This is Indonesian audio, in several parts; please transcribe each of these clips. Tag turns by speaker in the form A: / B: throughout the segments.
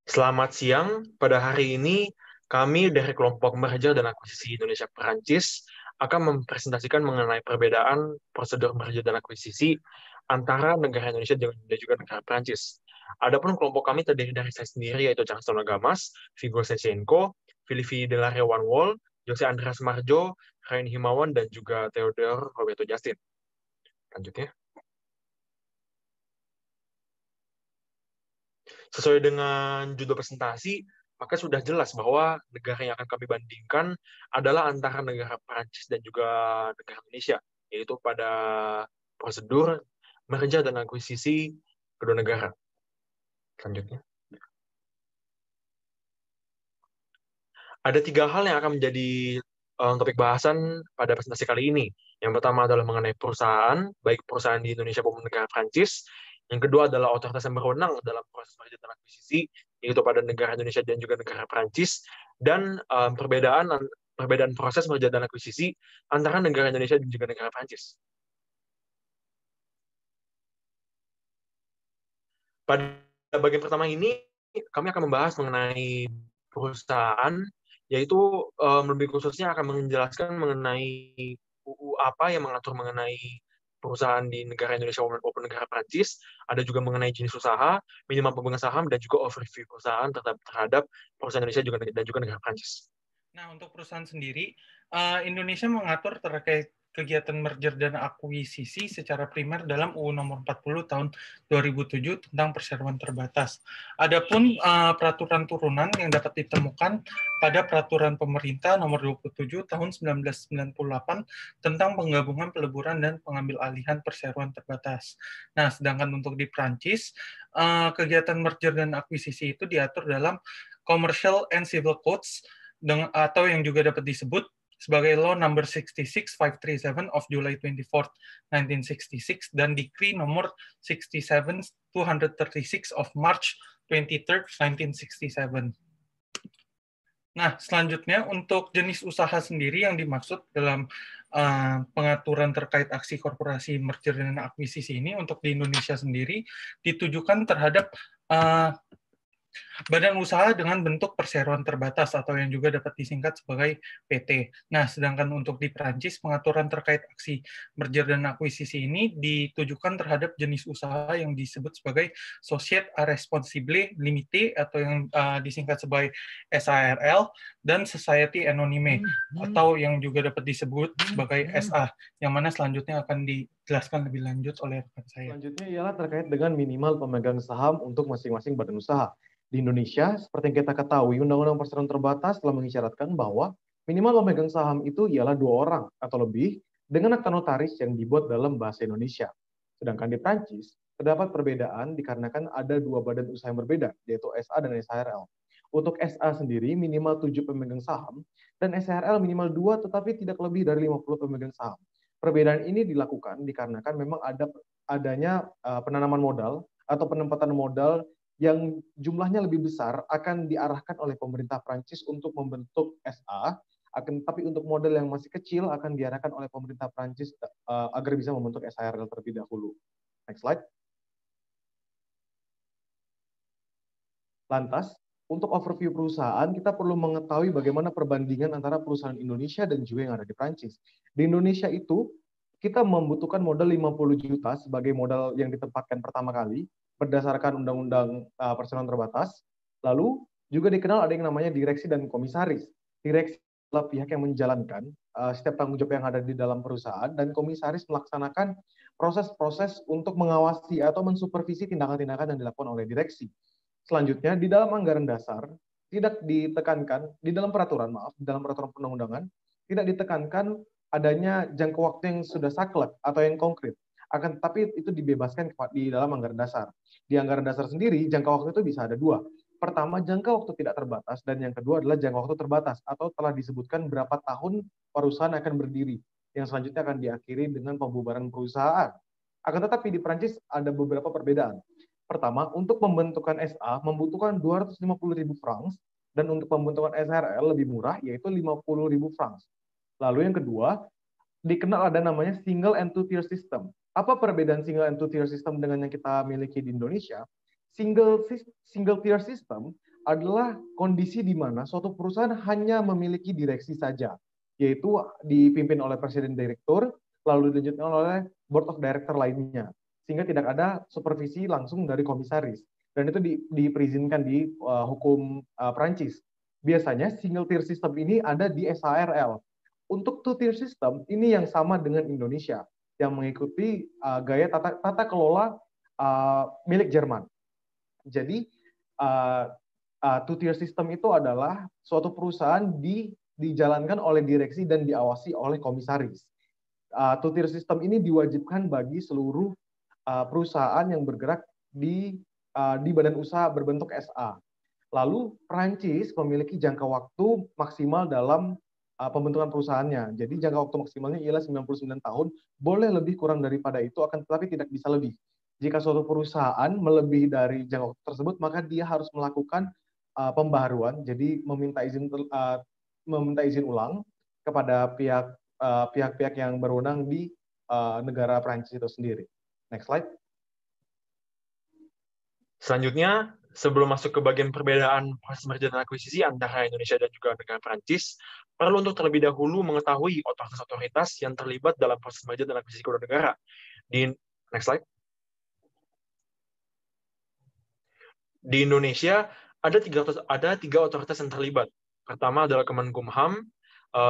A: Selamat siang. Pada hari ini, kami dari kelompok merger dan akuisisi Indonesia Perancis akan mempresentasikan mengenai perbedaan prosedur merger dan akuisisi antara negara Indonesia dan juga negara Perancis. Adapun kelompok kami terdiri dari saya sendiri, yaitu Charles Gamas, Vigo Sechenko, Filipi Delaria Wanwol, Jose Andreas Marjo, Rain Himawan, dan juga Theodore Roberto Justin. Lanjutnya. Sesuai dengan judul presentasi, maka sudah jelas bahwa negara yang akan kami bandingkan adalah antara negara Perancis dan juga negara Indonesia, yaitu pada prosedur merger dan akuisisi kedua negara. Selanjutnya. Ada tiga hal yang akan menjadi topik bahasan pada presentasi kali ini. Yang pertama adalah mengenai perusahaan, baik perusahaan di Indonesia maupun negara Prancis. Yang kedua adalah otoritas yang berwenang dalam proses merger dan akuisisi, yaitu pada negara Indonesia dan juga negara Prancis. Dan perbedaan proses merger dan akuisisi antara negara Indonesia dan juga negara Prancis. Pada bagian pertama ini, kami akan membahas mengenai perusahaan, yaitu lebih khususnya akan menjelaskan mengenai UU apa yang mengatur mengenai perusahaan di negara Indonesia maupun negara Prancis, ada juga mengenai jenis usaha, minimal pemegang saham, dan juga overview perusahaan terhadap perusahaan Indonesia dan juga negara Prancis.
B: Nah, untuk perusahaan sendiri, Indonesia mengatur terkait kegiatan merger dan akuisisi secara primer dalam UU Nomor 40 Tahun 2007 tentang perseroan terbatas. Adapun peraturan turunan yang dapat ditemukan pada Peraturan Pemerintah Nomor 27 Tahun 1998 tentang penggabungan, peleburan, dan pengambil alihan perseroan terbatas. Nah, sedangkan untuk di Prancis, kegiatan merger dan akuisisi itu diatur dalam Commercial and Civil Codes atau yang juga dapat disebut sebagai Law Number 66537 of July 24, 1966 dan Decree Nomor 67236 of March 23, 1967. Nah, selanjutnya untuk jenis usaha sendiri yang dimaksud dalam pengaturan terkait aksi korporasi merger dan akuisisi ini untuk di Indonesia sendiri ditujukan terhadap badan usaha dengan bentuk perseroan terbatas atau yang juga dapat disingkat sebagai PT. Nah, sedangkan untuk di Perancis, pengaturan terkait aksi merger dan akuisisi ini ditujukan terhadap jenis usaha yang disebut sebagai Société à Responsabilité Limitée atau yang disingkat sebagai SARL dan Society Anonyme atau yang juga dapat disebut sebagai SA, yang mana selanjutnya akan dijelaskan lebih lanjut oleh rekan saya.
C: Selanjutnya ialah terkait dengan minimal pemegang saham untuk masing-masing badan usaha. Di Indonesia, seperti yang kita ketahui, Undang-Undang Perseroan Terbatas telah mengisyaratkan bahwa minimal pemegang saham itu ialah 2 orang atau lebih dengan akta notaris yang dibuat dalam bahasa Indonesia. Sedangkan di Prancis, terdapat perbedaan dikarenakan ada 2 badan usaha yang berbeda, yaitu SA dan SARL. Untuk SA sendiri minimal 7 pemegang saham, dan SARL minimal 2 tetapi tidak lebih dari 50 pemegang saham. Perbedaan ini dilakukan dikarenakan memang adanya penanaman modal atau penempatan modal yang jumlahnya lebih besar akan diarahkan oleh pemerintah Prancis untuk membentuk SA, tapi untuk model yang masih kecil akan diarahkan oleh pemerintah Prancis agar bisa membentuk SARL terlebih dahulu. Next slide. Lantas, untuk overview perusahaan, kita perlu mengetahui bagaimana perbandingan antara perusahaan Indonesia dan juga yang ada di Prancis. Di Indonesia itu, kita membutuhkan modal 50 juta sebagai modal yang ditempatkan pertama kali, berdasarkan Undang-Undang Perseroan Terbatas. Lalu juga dikenal ada yang namanya direksi dan komisaris. Direksi adalah pihak yang menjalankan setiap tanggung jawab yang ada di dalam perusahaan, dan komisaris melaksanakan proses-proses untuk mengawasi atau mensupervisi tindakan-tindakan yang dilakukan oleh direksi. Selanjutnya, di dalam anggaran dasar tidak ditekankan, di dalam peraturan perundang-undangan tidak ditekankan adanya jangka waktu yang sudah saklek atau yang konkret. Tapi itu dibebaskan di dalam anggaran dasar. Di anggaran dasar sendiri, jangka waktu itu bisa ada 2. Pertama, jangka waktu tidak terbatas, dan yang kedua adalah jangka waktu terbatas, atau telah disebutkan berapa tahun perusahaan akan berdiri, yang selanjutnya akan diakhiri dengan pembubaran perusahaan. Akan tetapi di Prancis ada beberapa perbedaan. Pertama, untuk pembentukan SA membutuhkan 250.000 francs, dan untuk pembentukan SRL lebih murah, yaitu 50.000 francs. Lalu yang kedua, dikenal ada namanya single and two-tier system. Apa perbedaan single and two-tier system dengan yang kita miliki di Indonesia? Single tier system adalah kondisi di mana suatu perusahaan hanya memiliki direksi saja, yaitu dipimpin oleh presiden direktur, lalu dilanjutkan oleh board of director lainnya, sehingga tidak ada supervisi langsung dari komisaris. Dan itu diperizinkan di hukum Prancis. Biasanya single tier system ini ada di SARL. Untuk two tier system ini yang sama dengan Indonesia, yang mengikuti gaya tata kelola milik Jerman. Jadi two tier system itu adalah suatu perusahaan dijalankan oleh direksi dan diawasi oleh komisaris. Two tier system ini diwajibkan bagi seluruh perusahaan yang bergerak di badan usaha berbentuk SA. Lalu Prancis memiliki jangka waktu maksimal dalam pembentukan perusahaannya. Jadi jangka waktu maksimalnya ialah 99 tahun, boleh lebih kurang daripada itu, akan tetapi tidak bisa lebih. Jika suatu perusahaan melebihi dari jangka waktu tersebut, maka dia harus melakukan pembaharuan, jadi meminta izin ulang kepada pihak-pihak yang berwenang di negara Prancis itu sendiri. Next slide.
A: Selanjutnya, sebelum masuk ke bagian perbedaan proses merger dan akuisisi antara Indonesia dan juga negara Prancis, perlu untuk terlebih dahulu mengetahui otoritas-otoritas yang terlibat dalam proses merger dan akuisisi kedua negara. Di next slide. Di Indonesia ada tiga otoritas yang terlibat. Pertama adalah Kemenkumham,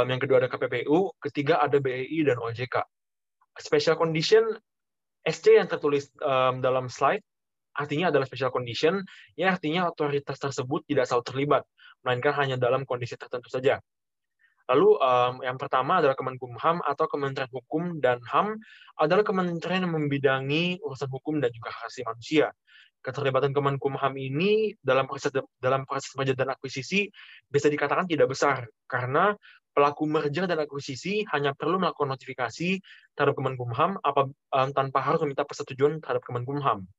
A: yang kedua ada KPPU, ketiga ada BEI dan OJK. Special condition SC yang tertulis dalam slide artinya adalah special condition, ya artinya otoritas tersebut tidak selalu terlibat, melainkan hanya dalam kondisi tertentu saja. Lalu yang pertama adalah Kemenkumham atau Kementerian Hukum dan HAM adalah kementerian yang membidangi urusan hukum dan juga hak asasi manusia. Keterlibatan Kemenkumham ini dalam proses merger dan akuisisi bisa dikatakan tidak besar, karena pelaku merger dan akuisisi hanya perlu melakukan notifikasi terhadap Kemenkumham tanpa harus meminta persetujuan terhadap Kemenkumham.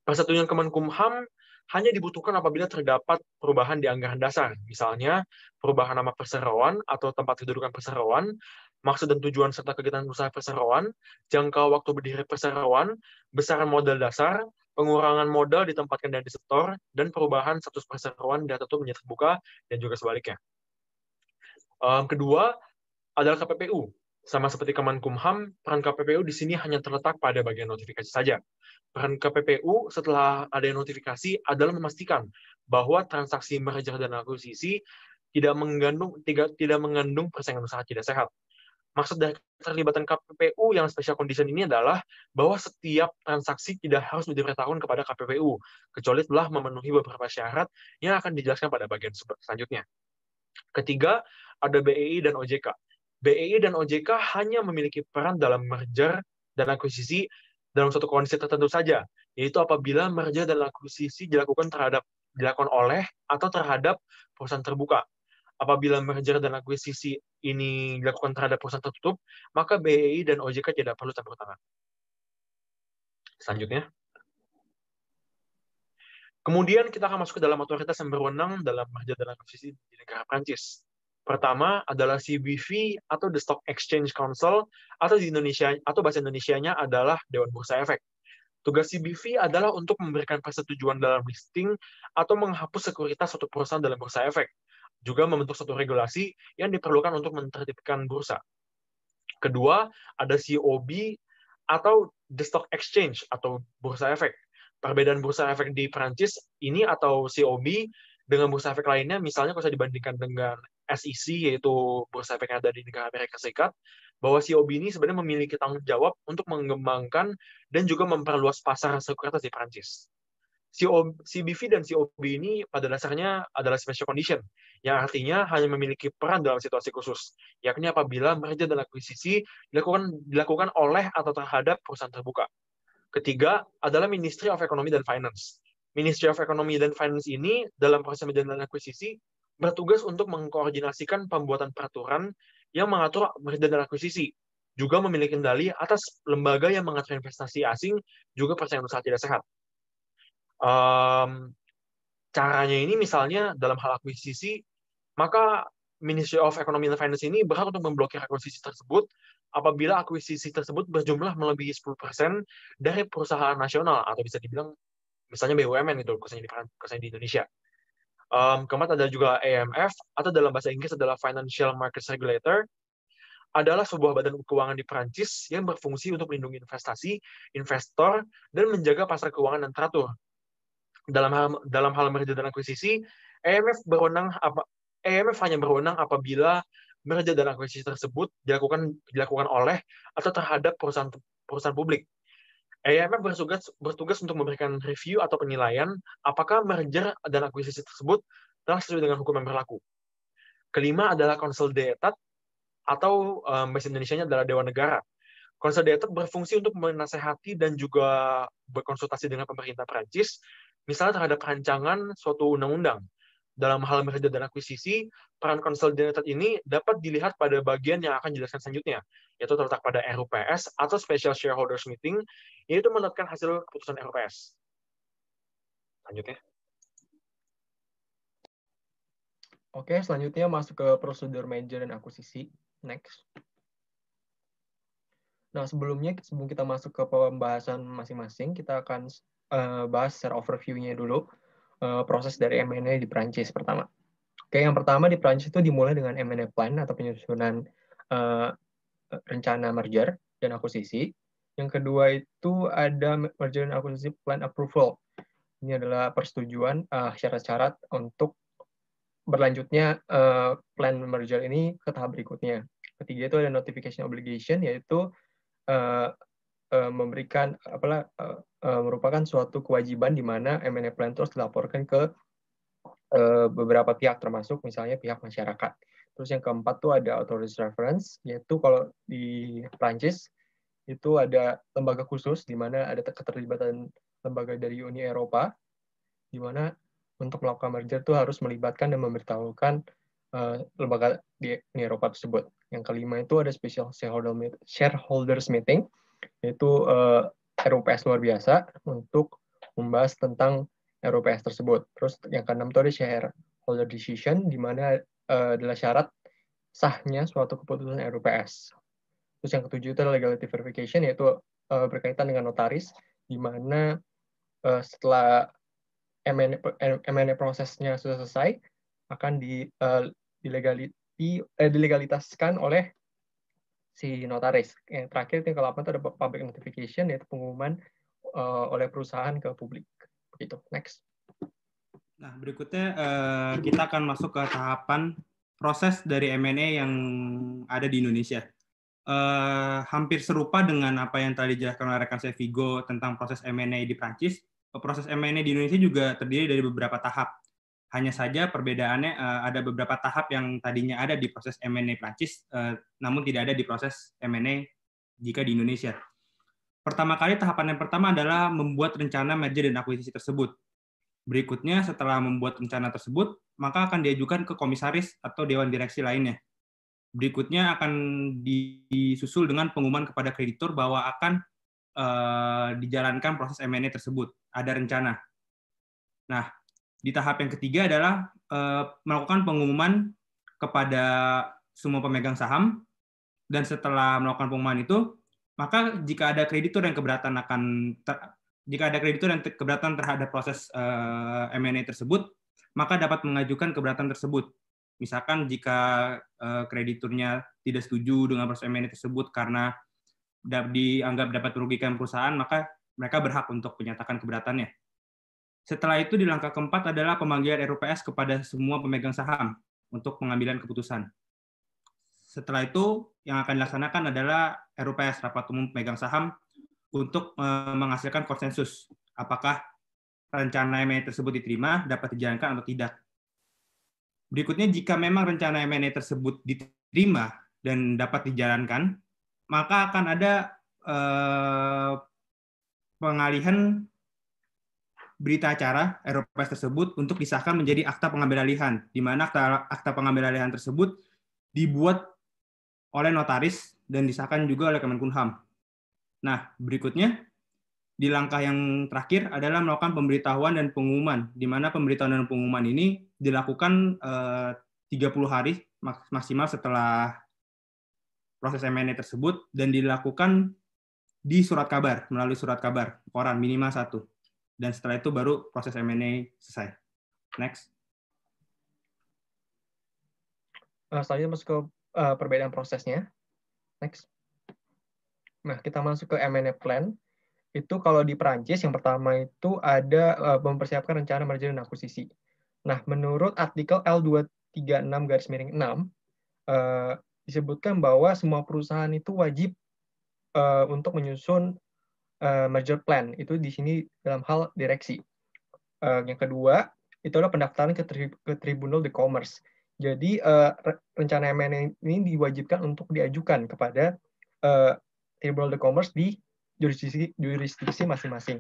A: Persetujuan Kemenkumham hanya dibutuhkan apabila terdapat perubahan di anggaran dasar, misalnya perubahan nama perseroan atau tempat kedudukan perseroan, maksud dan tujuan serta kegiatan usaha perseroan, jangka waktu berdiri perseroan, besaran modal dasar, pengurangan modal ditempatkan dan disetor, dan perubahan status perseroan dari tertutup menjadi terbuka, dan juga sebaliknya. Kedua adalah KPPU. Sama seperti Kemenkumham, peran KPPU di sini hanya terletak pada bagian notifikasi saja. Peran KPPU setelah ada notifikasi adalah memastikan bahwa transaksi merger dan akuisisi tidak mengandung persaingan usaha tidak sehat. Maksud dari keterlibatan KPPU yang special condition ini adalah bahwa setiap transaksi tidak harus diberitahukan kepada KPPU, kecuali telah memenuhi beberapa syarat yang akan dijelaskan pada bagian selanjutnya. Ketiga, ada BEI dan OJK. BEI dan OJK hanya memiliki peran dalam merger dan akuisisi dalam suatu kondisi tertentu saja, yaitu apabila merger dan akuisisi dilakukan oleh atau terhadap perusahaan terbuka. Apabila merger dan akuisisi ini dilakukan terhadap perusahaan tertutup, maka BEI dan OJK tidak perlu campur tangan. Selanjutnya. Kemudian kita akan masuk ke dalam otoritas yang berwenang dalam merger dan akuisisi di negara Prancis. Pertama adalah CBV atau The Stock Exchange Council, atau di Indonesia atau bahasa Indonesianya adalah Dewan Bursa Efek. Tugas CBV adalah untuk memberikan persetujuan dalam listing atau menghapus sekuritas suatu perusahaan dalam bursa efek, juga membentuk suatu regulasi yang diperlukan untuk menertibkan bursa. Kedua, ada COB atau The Stock Exchange atau bursa efek. Perbedaan bursa efek di Prancis ini atau COB dengan bursa efek lainnya, misalnya kalau saya dibandingkan dengan SEC, yaitu bursa efek yang ada di negara Amerika Serikat, bahwa COB ini sebenarnya memiliki tanggung jawab untuk mengembangkan dan juga memperluas pasar sekuritas di Prancis. CBV dan COB ini pada dasarnya adalah special condition, yang artinya hanya memiliki peran dalam situasi khusus, yakni apabila merger dan akuisisi dilakukan oleh atau terhadap perusahaan terbuka. Ketiga adalah Ministry of Economy dan Finance. Ministry of Economy dan Finance ini dalam proses merger dan akuisisi bertugas untuk mengkoordinasikan pembuatan peraturan yang mengatur merger dan akuisisi, juga memiliki kendali atas lembaga yang mengatur investasi asing, juga persaingan usaha tidak sehat. Caranya ini misalnya dalam hal akuisisi, maka Ministry of Economy and Finance ini berhak untuk memblokir akuisisi tersebut apabila akuisisi tersebut berjumlah melebihi 10% dari perusahaan nasional, atau bisa dibilang misalnya BUMN itu khususnya di Indonesia. Keempat ada juga AMF, atau dalam bahasa Inggris adalah Financial Markets Regulator, adalah sebuah badan keuangan di Prancis yang berfungsi untuk melindungi investasi, investor, dan menjaga pasar keuangan yang teratur. Dalam hal merger dan akuisisi, AMF hanya berwenang apabila merger dan akuisisi tersebut dilakukan oleh atau terhadap perusahaan publik. AMF bertugas untuk memberikan review atau penilaian apakah merger dan akuisisi tersebut telah sesuai dengan hukum yang berlaku. Kelima adalah Consolidated, atau bahasa Indonesianya adalah Dewan Negara. Consolidated berfungsi untuk menasehati dan juga berkonsultasi dengan pemerintah Prancis, misalnya terhadap rancangan suatu undang-undang. Dalam hal merger dan akuisisi, peran Consolidated ini dapat dilihat pada bagian yang akan dijelaskan selanjutnya, yaitu terletak pada RUPS atau Special Shareholders Meeting, yaitu menetapkan hasil keputusan RUPS. Lanjutnya.
D: Oke, selanjutnya masuk ke prosedur merger dan akuisisi. Next. Nah, sebelum kita masuk ke pembahasan masing-masing, kita akan bahas secara overview-nya dulu proses dari M&A di Prancis pertama. Oke, yang pertama di Prancis itu dimulai dengan M&A plan atau penyusunan rencana merger dan akuisisi. Yang kedua itu ada merger dan akuisisi plan approval. Ini adalah persetujuan syarat-syarat untuk berlanjutnya plan merger ini ke tahap berikutnya. Ketiga itu ada notification obligation, yaitu memberikan merupakan suatu kewajiban di mana M&A plan terus dilaporkan ke beberapa pihak, termasuk misalnya pihak masyarakat. Terus yang keempat tuh ada authorities reference, yaitu kalau di Prancis itu ada lembaga khusus di mana ada keterlibatan lembaga dari Uni Eropa, di mana untuk melakukan merger itu harus melibatkan dan memberitahukan lembaga di Uni Eropa tersebut. Yang kelima itu ada special shareholders meeting, yaitu RUPS luar biasa untuk membahas tentang RUPS tersebut. Terus yang keenam itu ada shareholder decision, di mana adalah syarat sahnya suatu keputusan RUPS. Terus yang ketujuh itu adalah legality verification, yaitu berkaitan dengan notaris, di mana setelah M&A prosesnya sudah selesai, akan dilegalitaskan oleh si notaris. Yang terakhir yang ke-8 itu ada public notification, yaitu pengumuman oleh perusahaan ke publik. Begitu. Next.
E: Nah, berikutnya kita akan masuk ke tahapan proses dari M&A yang ada di Indonesia. Hampir serupa dengan apa yang tadi dijelaskan oleh rekan saya Vigo tentang proses M&A di Prancis. Proses M&A di Indonesia juga terdiri dari beberapa tahap. Hanya saja perbedaannya ada beberapa tahap yang tadinya ada di proses M&A Prancis, namun tidak ada di proses M&A jika di Indonesia. Pertama kali, tahapan yang pertama adalah membuat rencana merger dan akuisisi tersebut. Berikutnya, setelah membuat rencana tersebut, maka akan diajukan ke komisaris atau dewan direksi lainnya. Berikutnya akan disusul dengan pengumuman kepada kreditur bahwa akan dijalankan proses M&A tersebut. Ada rencana. Nah, di tahap yang ketiga adalah melakukan pengumuman kepada semua pemegang saham, dan setelah melakukan pengumuman itu, maka jika ada kreditur yang keberatan terhadap proses M&A tersebut, maka dapat mengajukan keberatan tersebut. Misalkan jika krediturnya tidak setuju dengan proses M&A tersebut karena dianggap dapat merugikan perusahaan, maka mereka berhak untuk menyatakan keberatannya. Setelah itu, di langkah keempat adalah pemanggilan RUPS kepada semua pemegang saham untuk pengambilan keputusan. Setelah itu, yang akan dilaksanakan adalah RUPS, Rapat Umum Pemegang Saham, untuk menghasilkan konsensus apakah rencana M&A tersebut diterima, dapat dijalankan atau tidak. Berikutnya, jika memang rencana M&A tersebut diterima dan dapat dijalankan, maka akan ada pengalihan berita acara RUPS tersebut untuk disahkan menjadi akta pengambil alihan, di mana akta pengambil alihan tersebut dibuat oleh notaris dan disahkan juga oleh Kemenkumham. Nah, berikutnya, di langkah yang terakhir adalah melakukan pemberitahuan dan pengumuman, di mana pemberitahuan dan pengumuman ini dilakukan 30 hari maksimal setelah proses M&A tersebut, dan dilakukan di surat kabar, melalui surat kabar, koran minimal 1. Dan setelah itu baru proses M&A selesai. Next.
D: Selanjutnya masuk ke perbedaan prosesnya. Next. Nah, kita masuk ke M&A plan. Itu kalau di Perancis yang pertama itu ada mempersiapkan rencana merger dan akuisisi. Nah, menurut artikel L236/6 disebutkan bahwa semua perusahaan itu wajib untuk menyusun merger plan. Itu di sini dalam hal direksi. Yang kedua, itu adalah pendaftaran ke Tribunal de Commerce. Jadi rencana M&A ini diwajibkan untuk diajukan kepada Tribunal de Commerce di jurisdiksi masing-masing.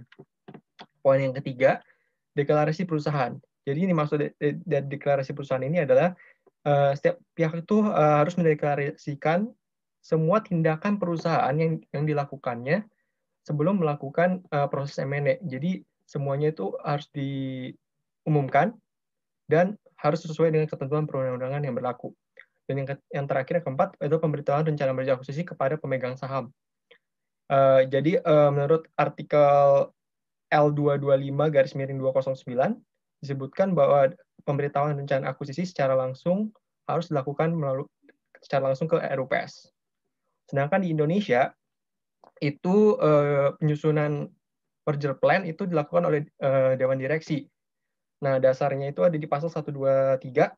D: Poin yang ketiga, deklarasi perusahaan. Jadi ini maksud dari deklarasi perusahaan ini adalah setiap pihak itu harus mendeklarasikan semua tindakan perusahaan yang dilakukannya sebelum melakukan proses M&A. Jadi semuanya itu harus diumumkan dan harus sesuai dengan ketentuan perundang-undangan yang berlaku. Dan yang terakhir, yang keempat, itu pemberitahuan rencana merger akuisisi kepada pemegang saham. Jadi menurut artikel L225/209 disebutkan bahwa pemberitahuan rencana akuisisi secara langsung harus dilakukan secara langsung ke RUPS. Sedangkan di Indonesia itu penyusunan merger plan itu dilakukan oleh Dewan Direksi. Nah, dasarnya itu ada di pasal 123,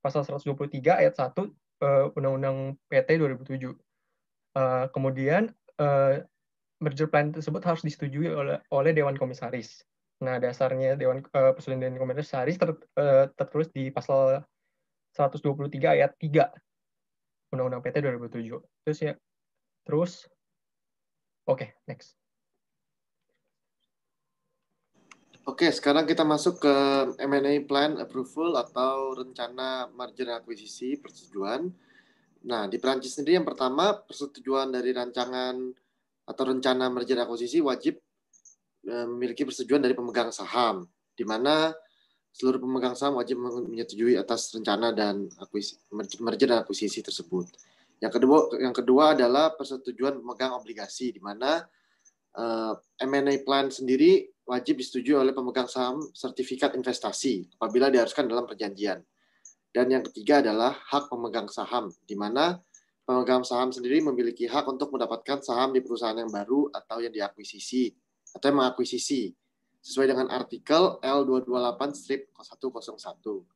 D: pasal 123 ayat 1 Undang-Undang PT 2007. Kemudian merger plan tersebut harus disetujui oleh Dewan Komisaris. Nah, dasarnya Dewan Persetujuan Dewan Komisaris tertulis di pasal 123 ayat 3 Undang-Undang PT 2007. Oke, next.
F: Oke, sekarang kita masuk ke M&A plan approval atau rencana merger dan akuisisi persetujuan. Nah, di Perancis sendiri yang pertama, persetujuan dari rancangan atau rencana merger dan akuisisi wajib memiliki persetujuan dari pemegang saham, di mana seluruh pemegang saham wajib menyetujui atas rencana dan merger dan akuisisi tersebut. Yang kedua adalah persetujuan pemegang obligasi, di mana M&A plan sendiri wajib disetujui oleh pemegang saham sertifikat investasi apabila diharuskan dalam perjanjian. Dan yang ketiga adalah hak pemegang saham, di mana pemegang saham sendiri memiliki hak untuk mendapatkan saham di perusahaan yang baru atau yang diakuisisi atau yang mengakuisisi sesuai dengan artikel L228/101.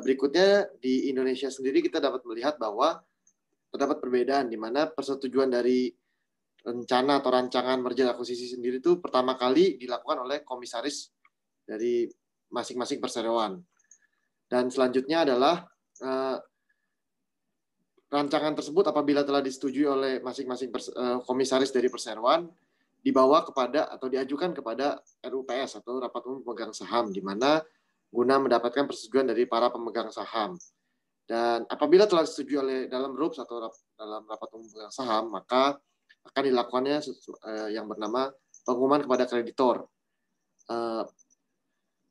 F: Berikutnya di Indonesia sendiri kita dapat melihat bahwa terdapat perbedaan di mana persetujuan dari rencana atau rancangan merger akuisisi sendiri itu pertama kali dilakukan oleh komisaris dari masing-masing perseroan. Dan selanjutnya adalah rancangan tersebut apabila telah disetujui oleh masing-masing komisaris dari perseroan dibawa kepada atau diajukan kepada RUPS atau Rapat Umum Pemegang Saham, di mana guna mendapatkan persetujuan dari para pemegang saham. Dan apabila telah disetujui oleh dalam RUPS atau dalam Rapat Umum Pemegang Saham, maka akan dilakukannya yang bernama pengumuman kepada kreditor.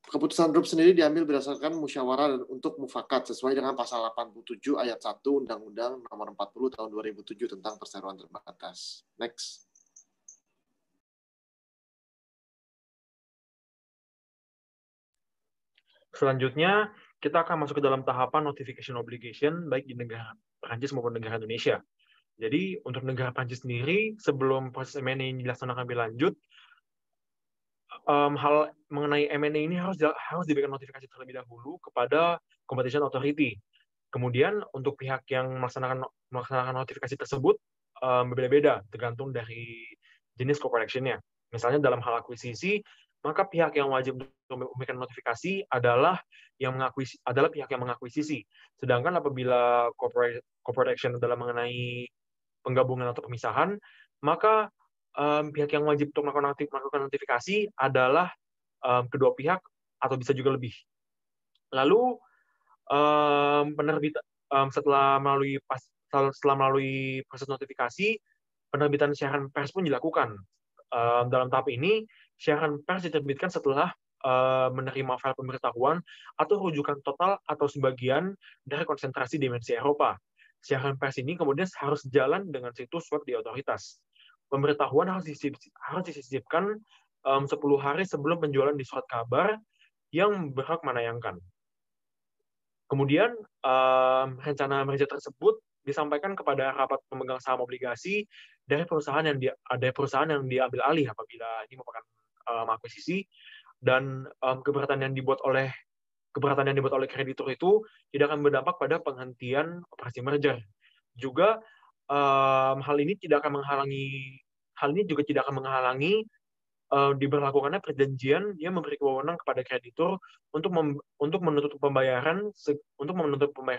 F: Keputusan RUPS sendiri diambil berdasarkan musyawarah untuk mufakat sesuai dengan pasal 87 ayat 1 Undang-Undang Nomor 40 Tahun 2007 tentang perseroan terbatas. Next.
A: Selanjutnya, kita akan masuk ke dalam tahapan notification obligation baik di negara Prancis maupun negara Indonesia. Jadi, untuk negara Prancis sendiri, sebelum proses M&A ini dilaksanakan lebih lanjut, hal mengenai M&A ini harus diberikan notifikasi terlebih dahulu kepada Competition Authority. Kemudian untuk pihak yang melaksanakan notifikasi tersebut berbeda-beda tergantung dari jenis corporate action-nya. Misalnya dalam hal akuisisi, maka pihak yang wajib untuk memberikan notifikasi adalah pihak yang mengakuisisi. Sedangkan apabila corporate action adalah mengenai penggabungan atau pemisahan, maka pihak yang wajib untuk melakukan notifikasi adalah kedua pihak atau bisa juga lebih. Lalu penerbitan setelah melalui proses notifikasi, penerbitan siaran pers pun dilakukan. Dalam tahap ini, siaran pers diterbitkan setelah menerima file pemberitahuan atau rujukan total atau sebagian dari konsentrasi dimensi Eropa. Siaran pers ini kemudian harus jalan dengan situs web di otoritas. Pemberitahuan harus disisipkan 10 hari sebelum penjualan di surat kabar yang berhak menayangkan. Kemudian rencana merger tersebut disampaikan kepada rapat pemegang saham obligasi dari perusahaan yang diambil alih apabila ini merupakan akuisisi, dan keberatan yang dibuat oleh kreditur itu tidak akan berdampak pada penghentian operasi merger. Juga hal ini juga tidak akan menghalangi diberlakukannya perjanjian yang memberi kewenangan kepada kreditur untuk menuntut pembayaran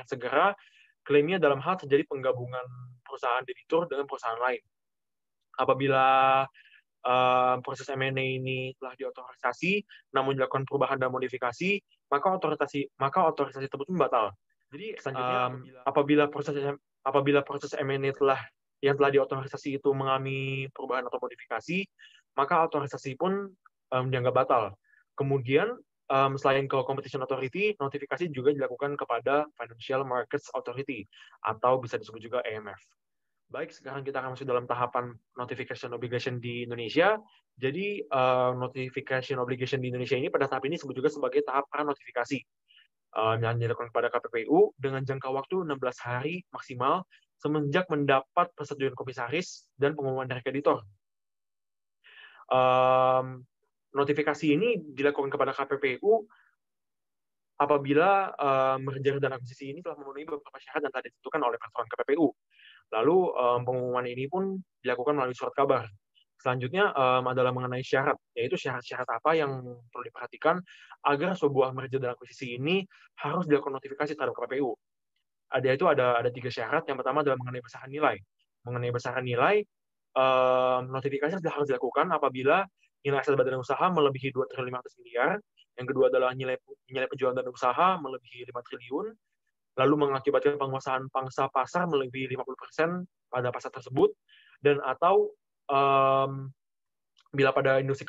A: segera klaimnya dalam hal terjadi penggabungan perusahaan debitur dengan perusahaan lain. Apabila proses M&A ini telah diotorisasi, namun dilakukan perubahan dan modifikasi, maka otorisasi tersebut batal. Jadi selanjutnya apabila proses M&A yang telah diotorisasi itu mengalami perubahan atau modifikasi, maka otorisasi pun dianggap batal. Kemudian selain ke Competition Authority, notifikasi juga dilakukan kepada Financial Markets Authority atau bisa disebut juga AMF. Baik, sekarang kita akan masuk dalam tahapan notification obligation di Indonesia. Jadi, notification obligation di Indonesia ini pada tahap ini disebut juga sebagai tahap pra-notifikasi yang dilakukan kepada KPPU dengan jangka waktu 16 hari maksimal semenjak mendapat persetujuan komisaris dan pengumuman dari kreditor. Notifikasi ini dilakukan kepada KPPU apabila merger dan akuisisi ini telah memenuhi beberapa syarat yang telah ditentukan oleh peraturan KPPU. Lalu pengumuman ini pun dilakukan melalui surat kabar. Selanjutnya adalah mengenai syarat, yaitu syarat-syarat apa yang perlu diperhatikan agar sebuah merger dan akuisisi ini harus dilakukan notifikasi terhadap KPPU. Ada 3 syarat. Yang pertama adalah mengenai besaran nilai. Mengenai besaran nilai, notifikasi harus dilakukan apabila nilai aset badan usaha melebihi 2.500 miliar. Yang kedua adalah nilai penjualan dan usaha melebihi 5 triliun. Lalu mengakibatkan penguasaan pangsa pasar melebihi 50% pada pasar tersebut, dan atau bila pada industri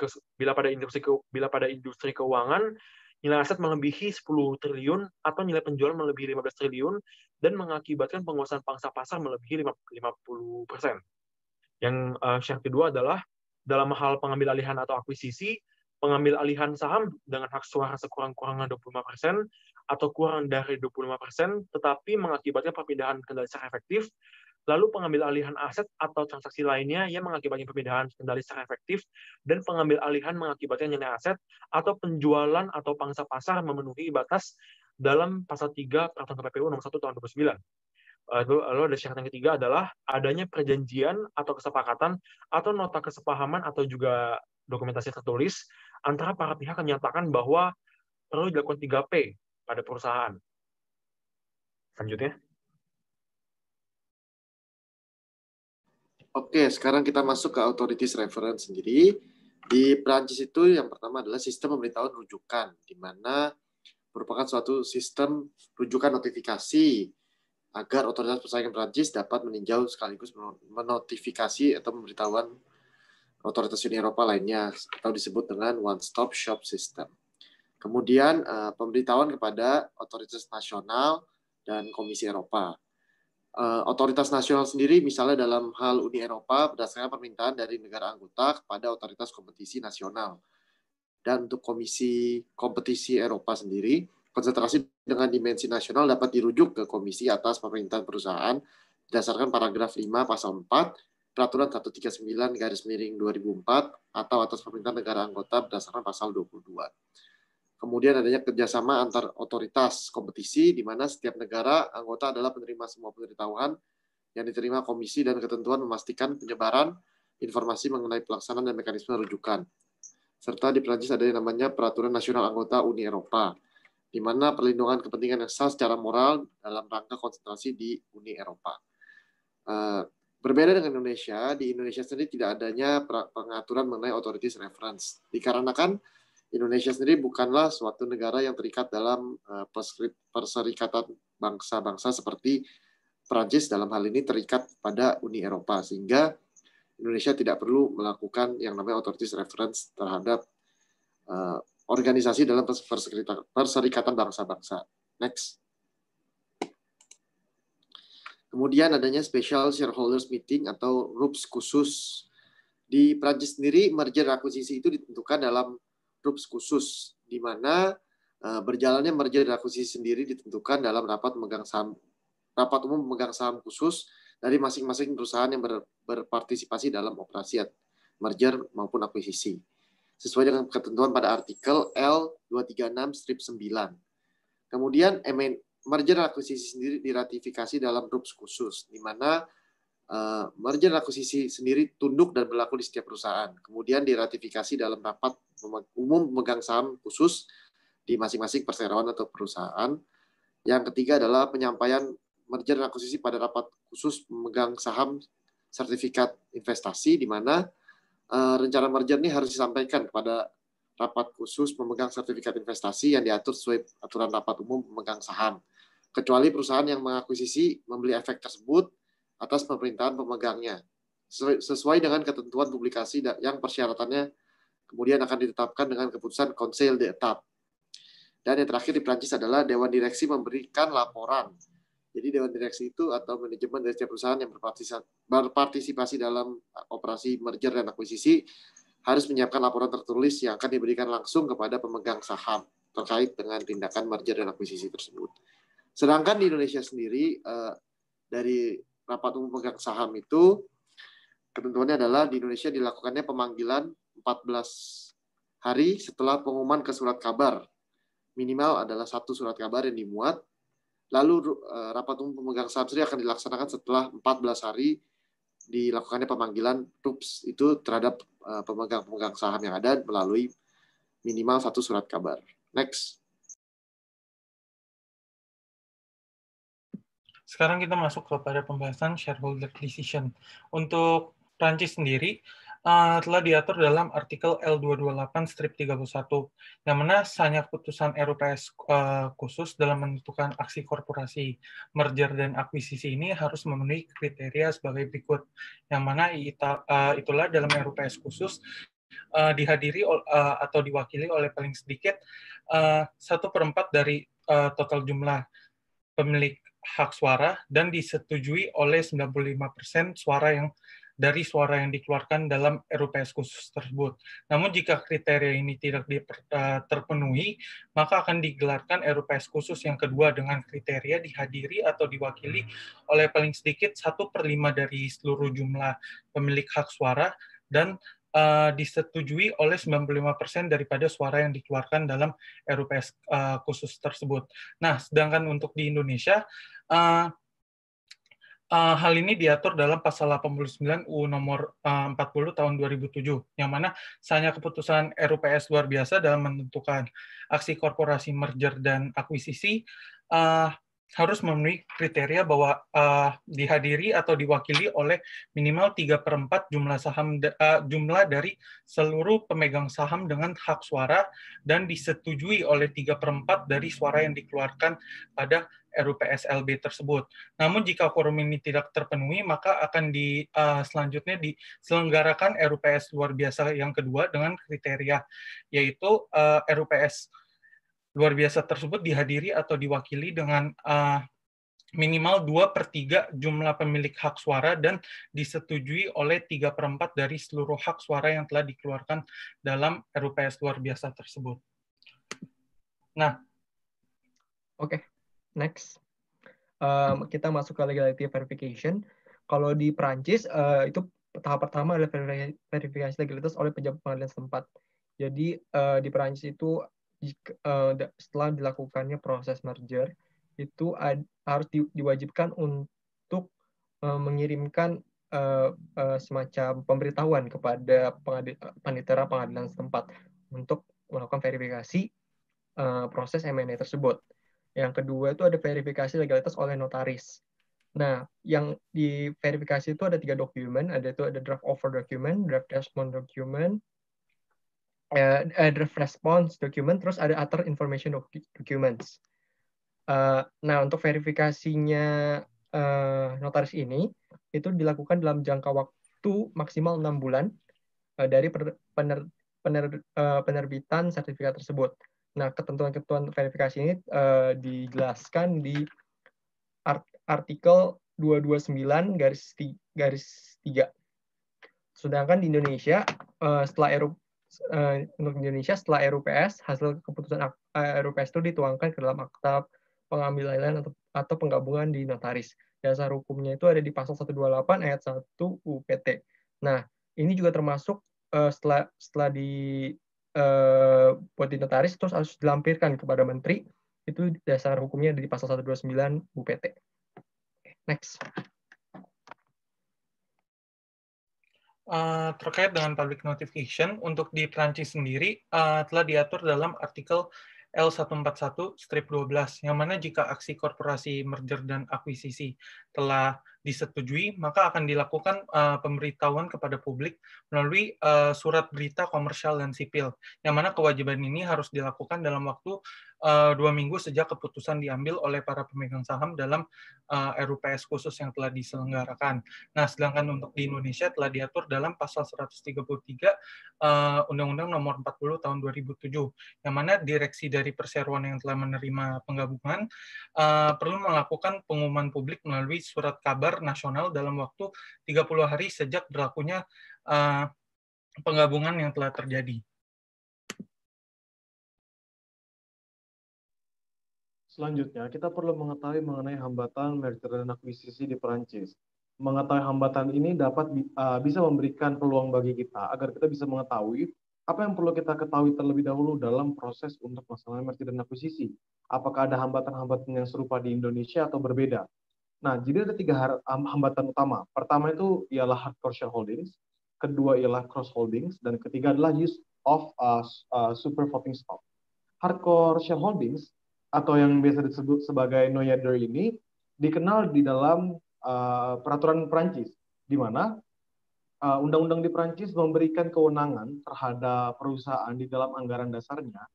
A: keuangan nilai aset melebihi 10 triliun atau nilai penjualan melebihi 15 triliun dan mengakibatkan penguasaan pangsa pasar melebihi 50%. Yang syarat kedua adalah dalam hal pengambil alihan atau akuisisi, pengambil alihan saham dengan hak suara sekurang-kurangnya 25% atau kurang dari 25%, tetapi mengakibatkan perpindahan kendali secara efektif, lalu pengambil alihan aset atau transaksi lainnya yang mengakibatkan perpindahan kendali secara efektif, dan pengambil alihan mengakibatkan nilai aset atau penjualan atau pangsa pasar memenuhi batas dalam pasal 3 Peraturan KPPU nomor 1 tahun 2009. Lalu ada syarat yang ketiga adalah adanya perjanjian atau kesepakatan atau nota kesepahaman atau juga dokumentasi tertulis antara para pihak yang menyatakan bahwa perlu dilakukan 3P pada perusahaan. Selanjutnya.
F: Oke, sekarang kita masuk ke authorities reference sendiri. Di Prancis itu yang pertama adalah sistem pemberitahuan rujukan, di mana merupakan suatu sistem rujukan notifikasi agar otoritas persaingan Prancis dapat meninjau sekaligus menotifikasi atau pemberitahuan otoritas Uni Eropa lainnya, atau disebut dengan one-stop shop system. Kemudian pemberitahuan kepada otoritas nasional dan Komisi Eropa. Otoritas nasional sendiri misalnya dalam hal Uni Eropa berdasarkan permintaan dari negara anggota kepada otoritas kompetisi nasional. Dan untuk Komisi Kompetisi Eropa sendiri, konsentrasi dengan dimensi nasional dapat dirujuk ke Komisi atas permintaan perusahaan berdasarkan paragraf 5 pasal 4 Peraturan 139/2004 atau atas permintaan negara anggota berdasarkan pasal 22. Kemudian adanya kerjasama antar otoritas kompetisi, di mana setiap negara anggota adalah penerima semua pemberitahuan yang diterima komisi dan ketentuan memastikan penyebaran informasi mengenai pelaksanaan dan mekanisme rujukan. Serta di Prancis ada yang namanya Peraturan Nasional Anggota Uni Eropa, di mana perlindungan kepentingan yang sah secara moral dalam rangka konsentrasi di Uni Eropa. Berbeda dengan Indonesia, di Indonesia sendiri tidak adanya pengaturan mengenai authorities reference, dikarenakan Indonesia sendiri bukanlah suatu negara yang terikat dalam perserikatan bangsa-bangsa seperti Prancis dalam hal ini terikat pada Uni Eropa, sehingga Indonesia tidak perlu melakukan yang namanya authorities reference terhadap organisasi dalam perserikatan bangsa-bangsa. Next. Kemudian adanya Special Shareholders Meeting atau RUPS khusus. Di Prancis sendiri, merger akuisisi itu ditentukan dalam RUPS khusus, di mana Berjalannya merger dan akuisisi sendiri ditentukan dalam rapat umum pemegang saham khusus dari masing-masing perusahaan yang berpartisipasi dalam operasi merger maupun akuisisi, sesuai dengan ketentuan pada artikel L236-9. Kemudian merger dan akuisisi sendiri diratifikasi dalam RUPS khusus, di mana merger dan akuisisi sendiri tunduk dan berlaku di setiap perusahaan. Kemudian diratifikasi dalam rapat umum pemegang saham khusus di masing-masing perseroan atau perusahaan. Yang ketiga adalah penyampaian merger dan akuisisi pada rapat khusus pemegang saham sertifikat investasi, di mana rencana merger ini harus disampaikan kepada rapat khusus pemegang sertifikat investasi yang diatur sesuai aturan rapat umum pemegang saham, kecuali perusahaan yang mengakuisisi membeli efek tersebut atas pemerintahan pemegangnya, sesuai dengan ketentuan publikasi yang persyaratannya kemudian akan ditetapkan dengan keputusan Conseil d'État. Dan yang terakhir di Prancis adalah Dewan Direksi memberikan laporan. Jadi Dewan Direksi itu atau manajemen dari setiap perusahaan yang berpartisipasi dalam operasi merger dan akuisisi harus menyiapkan laporan tertulis yang akan diberikan langsung kepada pemegang saham terkait dengan tindakan merger dan akuisisi tersebut. Sedangkan di Indonesia sendiri, dari rapat umum pemegang saham itu, ketentuannya adalah di Indonesia dilakukannya pemanggilan 14 hari setelah pengumuman ke surat kabar. Minimal adalah 1 surat kabar yang dimuat. Lalu rapat umum pemegang saham sendiri akan dilaksanakan setelah 14 hari dilakukannya pemanggilan RUPS itu terhadap pemegang-pemegang saham yang ada melalui minimal 1 surat kabar. Next.
B: Sekarang kita masuk kepada pembahasan shareholder decision. Untuk Prancis sendiri, telah diatur dalam artikel L228-31, yang mana hanya keputusan RUPS khusus dalam menentukan aksi korporasi merger dan akuisisi ini harus memenuhi kriteria sebagai berikut, yang mana itulah dalam RUPS khusus dihadiri atau diwakili oleh paling sedikit 1/4 dari total jumlah pemilik hak suara dan disetujui oleh 95% dari suara yang dikeluarkan dalam RUPS khusus tersebut. Namun jika kriteria ini tidak terpenuhi, maka akan digelarkan RUPS khusus yang kedua dengan kriteria dihadiri atau diwakili oleh paling sedikit 1/5 dari seluruh jumlah pemilik hak suara dan disetujui oleh 95% daripada suara yang dikeluarkan dalam RUPS khusus tersebut. Nah, sedangkan untuk di Indonesia, hal ini diatur dalam pasal 89 UU nomor 40 tahun 2007, yang mana hanya keputusan RUPS luar biasa dalam menentukan aksi korporasi merger dan akuisisi harus memenuhi kriteria bahwa dihadiri atau diwakili oleh minimal 3/4 jumlah dari seluruh pemegang saham dengan hak suara dan disetujui oleh 3/4 dari suara yang dikeluarkan pada RUPS LB tersebut. Namun jika quorum ini tidak terpenuhi, maka akan selanjutnya diselenggarakan RUPS luar biasa yang kedua dengan kriteria, yaitu RUPS luar biasa tersebut dihadiri atau diwakili dengan minimal 2/3 jumlah pemilik hak suara dan disetujui oleh 3/4 dari seluruh hak suara yang telah dikeluarkan dalam RUPS luar biasa tersebut. Nah,
D: Oke. Next, kita masuk ke legality verification. Kalau di Prancis itu tahap pertama adalah verifikasi legalitas oleh pejabat pengadilan setempat. Jadi di Prancis itu setelah dilakukannya proses merger itu harus diwajibkan untuk mengirimkan semacam pemberitahuan kepada panitera pengadilan setempat untuk melakukan verifikasi proses M&A tersebut. Yang kedua itu ada verifikasi legalitas oleh notaris. Nah, yang diverifikasi itu ada 3 dokumen, ada draft offer document, draft response document, draft response document, terus ada other information documents. Nah, untuk verifikasinya notaris ini itu dilakukan dalam jangka waktu maksimal 6 bulan dari penerbitan sertifikat tersebut. Nah, ketentuan-ketentuan verifikasi ini dijelaskan di artikel 229/3. Sedangkan di Indonesia, setelah untuk Indonesia setelah RUPS, hasil keputusan RUPS itu dituangkan ke dalam akta pengambilan atau penggabungan di notaris. Dasar hukumnya itu ada di pasal 128 ayat 1 UPT. Nah, ini juga termasuk setelah buat di notaris terus harus dilampirkan kepada menteri. Itu dasar hukumnya ada di pasal 129 UPT. Next.
B: Terkait dengan public notification, untuk di Prancis sendiri telah diatur dalam artikel L141-12, yang mana jika aksi korporasi merger dan akuisisi telah disetujui, maka akan dilakukan pemberitahuan kepada publik melalui surat berita komersial dan sipil, yang mana kewajiban ini harus dilakukan dalam waktu 2 minggu sejak keputusan diambil oleh para pemegang saham dalam RUPS khusus yang telah diselenggarakan. Nah, sedangkan untuk di Indonesia telah diatur dalam pasal 133 Undang-Undang Nomor 40 Tahun 2007, yang mana direksi dari perseroan yang telah menerima penggabungan perlu melakukan pengumuman publik melalui surat kabar nasional dalam waktu 30 hari sejak berlakunya penggabungan yang telah terjadi.
C: Selanjutnya, kita perlu mengetahui mengenai hambatan merger dan akuisisi di Perancis. Mengetahui hambatan ini bisa memberikan peluang bagi kita agar kita bisa mengetahui apa yang perlu kita ketahui terlebih dahulu dalam proses untuk masalah merger dan akuisisi. Apakah ada hambatan-hambatan yang serupa di Indonesia atau berbeda? Nah, jadi ada 3 hambatan utama. Pertama itu ialah hardcore shareholdings, kedua ialah cross holdings, dan ketiga adalah use of super voting stock. Hardcore shareholdings atau yang biasa disebut sebagai noyauder ini dikenal di dalam peraturan Perancis, di mana undang-undang di Perancis memberikan kewenangan terhadap perusahaan di dalam anggaran dasarnya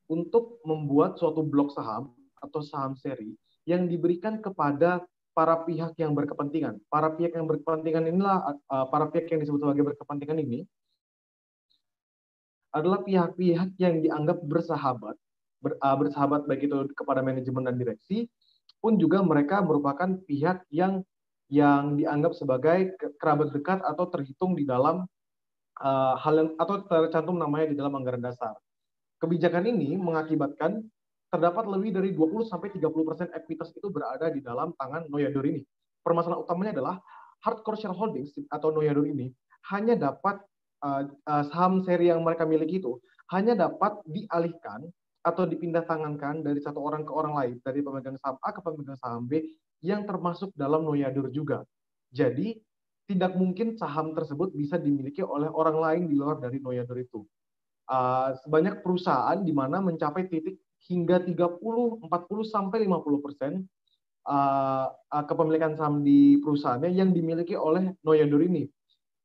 C: untuk membuat suatu blok saham atau saham seri yang diberikan kepada para pihak yang berkepentingan. Para pihak yang berkepentingan inilah, para pihak yang disebut sebagai berkepentingan ini adalah pihak-pihak yang dianggap bersahabat baik itu kepada manajemen dan direksi, pun juga mereka merupakan pihak yang dianggap sebagai kerabat dekat atau terhitung di dalam atau tercantum namanya di dalam anggaran dasar. Kebijakan ini mengakibatkan terdapat lebih dari 20-30% ekuitas itu berada di dalam tangan noyauder ini. Permasalahan utamanya adalah hardcore shareholdings atau noyauder ini hanya dapat saham seri yang mereka miliki itu hanya dapat dialihkan atau dipindah tangankan dari satu orang ke orang lain, dari pemegang saham A ke pemegang saham B, yang termasuk dalam noyauder juga. Jadi, tidak mungkin saham tersebut bisa dimiliki oleh orang lain di luar dari noyauder itu. Sebanyak perusahaan di mana mencapai titik hingga 30, 40, sampai 50% kepemilikan saham di perusahaannya yang dimiliki oleh noyauder ini.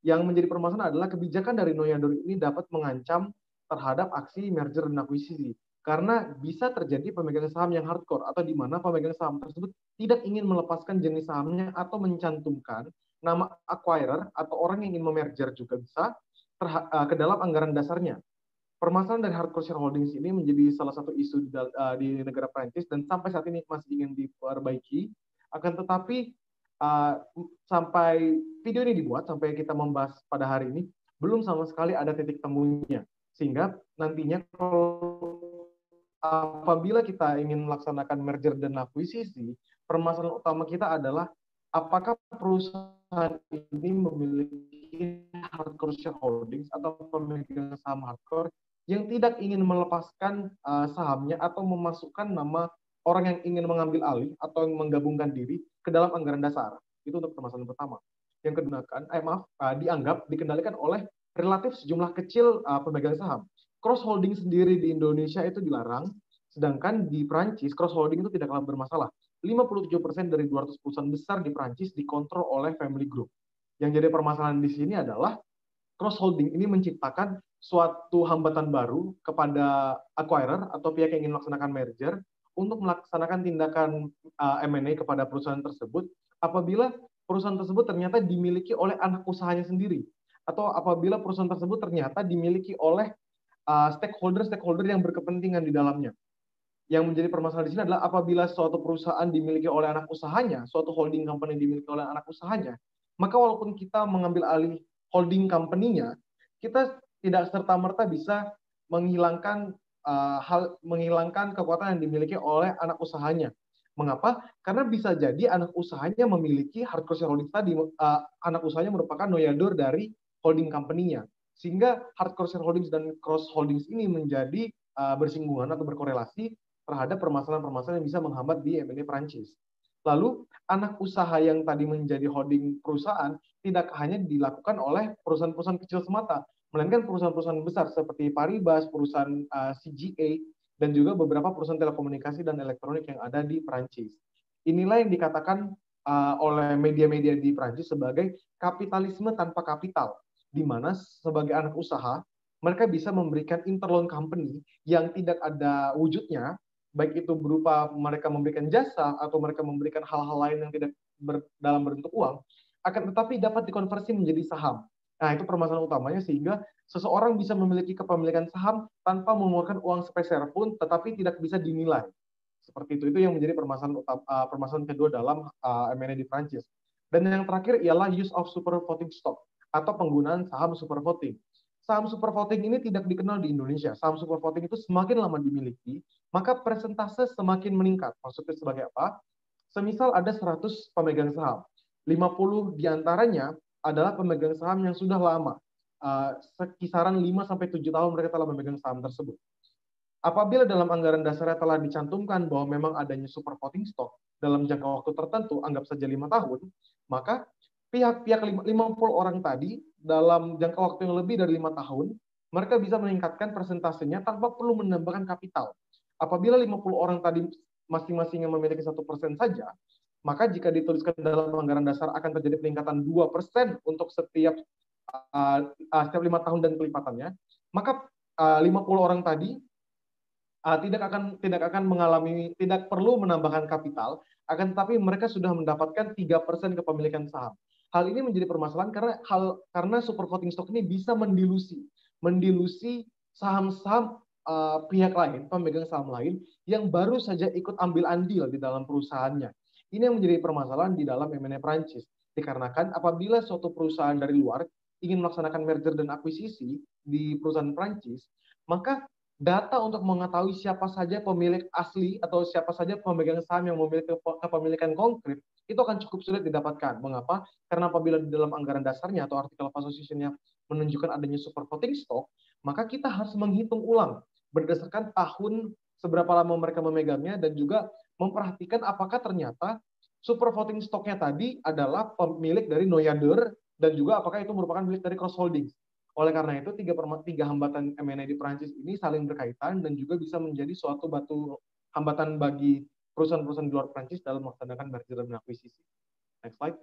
C: Yang menjadi permasalahan adalah kebijakan dari noyauder ini dapat mengancam terhadap aksi merger dan akuisisi. Karena bisa terjadi pemegang saham yang hardcore atau di mana pemegang saham tersebut tidak ingin melepaskan jenis sahamnya atau mencantumkan nama acquirer atau orang yang ingin memerger juga bisa ke dalam anggaran dasarnya. Permasalahan dari hardcore shareholdings ini menjadi salah satu isu di negara Prancis dan sampai saat ini masih ingin diperbaiki. Akan tetapi sampai video ini dibuat, sampai kita membahas pada hari ini, belum sama sekali ada titik temunya. Sehingga nantinya apabila kita ingin melaksanakan merger dan akuisisi, permasalahan utama kita adalah apakah perusahaan ini memiliki hardcore shareholdings atau pemegang saham hardcore yang tidak ingin melepaskan sahamnya atau memasukkan nama orang yang ingin mengambil alih atau yang menggabungkan diri ke dalam anggaran dasar. Itu untuk permasalahan pertama. Yang kedua, dianggap dikendalikan oleh relatif sejumlah kecil pemegang saham. Cross holding sendiri di Indonesia itu dilarang, sedangkan di Prancis cross holding itu tidaklah bermasalah. 57% dari 200 perusahaan besar di Prancis dikontrol oleh family group. Yang jadi permasalahan di sini adalah cross holding ini menciptakan suatu hambatan baru kepada acquirer atau pihak yang ingin melaksanakan merger untuk melaksanakan tindakan M&A kepada perusahaan tersebut apabila perusahaan tersebut ternyata dimiliki oleh anak usahanya sendiri atau apabila perusahaan tersebut ternyata dimiliki oleh stakeholder yang berkepentingan di dalamnya. Yang menjadi permasalahan di sini adalah apabila suatu perusahaan dimiliki oleh anak usahanya, suatu holding company dimiliki oleh anak usahanya, maka walaupun kita mengambil alih holding company-nya, kita tidak serta-merta bisa menghilangkan menghilangkan kekuatan yang dimiliki oleh anak usahanya. Mengapa? Karena bisa jadi anak usahanya memiliki hard cross shareholding tadi, anak usahanya merupakan noyador dari holding company-nya. Sehingga hard cross shareholdings dan cross holdings ini menjadi bersinggungan atau berkorelasi terhadap permasalahan-permasalahan yang bisa menghambat di M&A Prancis. Lalu, anak usaha yang tadi menjadi holding perusahaan tidak hanya dilakukan oleh perusahaan-perusahaan kecil semata, melainkan perusahaan-perusahaan besar seperti Paribas, perusahaan CGA, dan juga beberapa perusahaan telekomunikasi dan elektronik yang ada di Prancis. Inilah yang dikatakan oleh media-media di Prancis sebagai kapitalisme tanpa kapital, di mana sebagai anak usaha, mereka bisa memberikan interloan company yang tidak ada wujudnya, baik itu berupa mereka memberikan jasa atau mereka memberikan hal-hal lain yang tidak dalam bentuk uang, akan tetapi dapat dikonversi menjadi saham. Nah, itu permasalahan utamanya, sehingga seseorang bisa memiliki kepemilikan saham tanpa mengeluarkan uang sepeser pun, tetapi tidak bisa dinilai. Seperti itu yang menjadi permasalahan kedua dalam M&A di Prancis. Dan yang terakhir ialah use of super voting stock atau penggunaan saham super voting. Saham super voting ini tidak dikenal di Indonesia. Saham super voting itu semakin lama dimiliki, maka persentase semakin meningkat. Maksudnya sebagai apa? Semisal ada 100 pemegang saham, 50 diantaranya adalah pemegang saham yang sudah lama. Kisaran 5-7 tahun mereka telah memegang saham tersebut. Apabila dalam anggaran dasarnya telah dicantumkan bahwa memang adanya super voting stock dalam jangka waktu tertentu, anggap saja 5 tahun, maka pihak-pihak 50 orang tadi dalam jangka waktu yang lebih dari 5 tahun, mereka bisa meningkatkan persentasenya tanpa perlu menambahkan kapital. Apabila 50 orang tadi masing-masing yang memiliki 1% saja, maka jika dituliskan dalam anggaran dasar akan terjadi peningkatan 2% untuk setiap 5 tahun dan kelipatannya, maka 50 orang tadi tidak perlu menambahkan kapital, akan tetapi mereka sudah mendapatkan 3% kepemilikan saham. Hal ini menjadi permasalahan karena super voting stock ini bisa mendilusi saham-saham pihak lain, pemegang saham lain yang baru saja ikut ambil andil di dalam perusahaannya. Ini yang menjadi permasalahan di dalam M&A Prancis. Dikarenakan apabila suatu perusahaan dari luar ingin melaksanakan merger dan akuisisi di perusahaan Prancis, maka data untuk mengetahui siapa saja pemilik asli atau siapa saja pemegang saham yang memiliki kepemilikan konkret itu akan cukup sulit didapatkan. Mengapa? Karena apabila di dalam anggaran dasarnya atau artikel of association-nya menunjukkan adanya super voting stock, maka kita harus menghitung ulang berdasarkan tahun seberapa lama mereka memegangnya dan juga memperhatikan apakah ternyata super voting stock-nya tadi adalah pemilik dari noyador dan juga apakah itu merupakan milik dari cross holdings. Oleh karena itu, tiga hambatan M&A di Prancis ini saling berkaitan dan juga bisa menjadi suatu batu hambatan bagi perusahaan-perusahaan di luar Prancis dalam melaksanakan merger dan akuisisi. Next slide.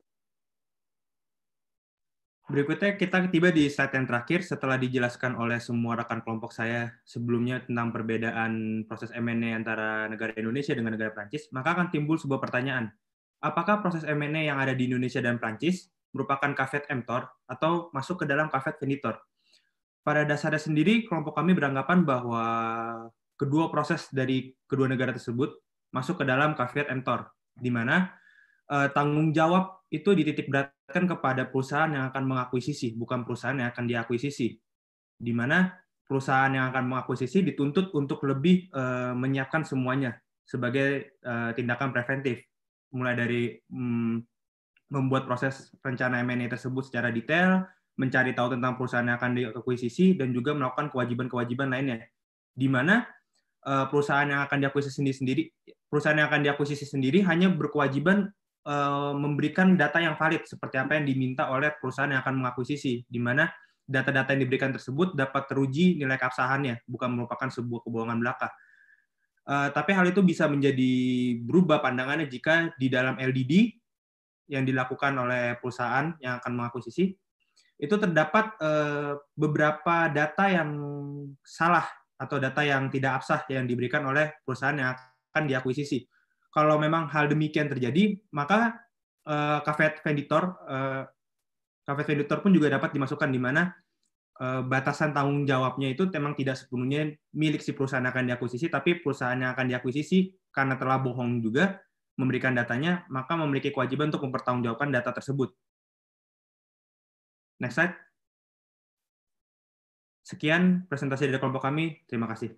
E: Berikutnya kita tiba di slide yang terakhir setelah dijelaskan oleh semua rekan kelompok saya sebelumnya tentang perbedaan proses M&A antara negara Indonesia dengan negara Prancis, maka akan timbul sebuah pertanyaan. Apakah proses M&A yang ada di Indonesia dan Prancis merupakan caveat emptor atau masuk ke dalam caveat venditor? Pada dasarnya sendiri, kelompok kami beranggapan bahwa kedua proses dari kedua negara tersebut masuk ke dalam caveat emptor, di mana tanggung jawab itu dititik beratkan kepada perusahaan yang akan mengakuisisi, bukan perusahaan yang akan diakuisisi. Di mana perusahaan yang akan mengakuisisi dituntut untuk lebih menyiapkan semuanya sebagai tindakan preventif, mulai dari membuat proses rencana M&A tersebut secara detail, mencari tahu tentang perusahaan yang akan diakuisisi, dan juga melakukan kewajiban-kewajiban lainnya. Di mana perusahaan yang akan diakuisisi sendiri hanya berkewajiban memberikan data yang valid seperti apa yang diminta oleh perusahaan yang akan mengakuisisi, di mana data-data yang diberikan tersebut dapat teruji nilai keabsahannya, bukan merupakan sebuah kebohongan belaka. Tapi hal itu bisa menjadi berubah pandangannya jika di dalam LDD yang dilakukan oleh perusahaan yang akan mengakuisisi, itu terdapat beberapa data yang salah atau data yang tidak absah yang diberikan oleh perusahaan yang akan diakuisisi. Kalau memang hal demikian terjadi, maka caveat venditor pun juga dapat dimasukkan, di mana batasan tanggung jawabnya itu memang tidak sepenuhnya milik si perusahaan yang akan diakuisisi, tapi perusahaan yang akan diakuisisi karena telah bohong juga memberikan datanya, maka memiliki kewajiban untuk mempertanggungjawabkan data tersebut. Next slide. Sekian presentasi dari kelompok kami. Terima kasih.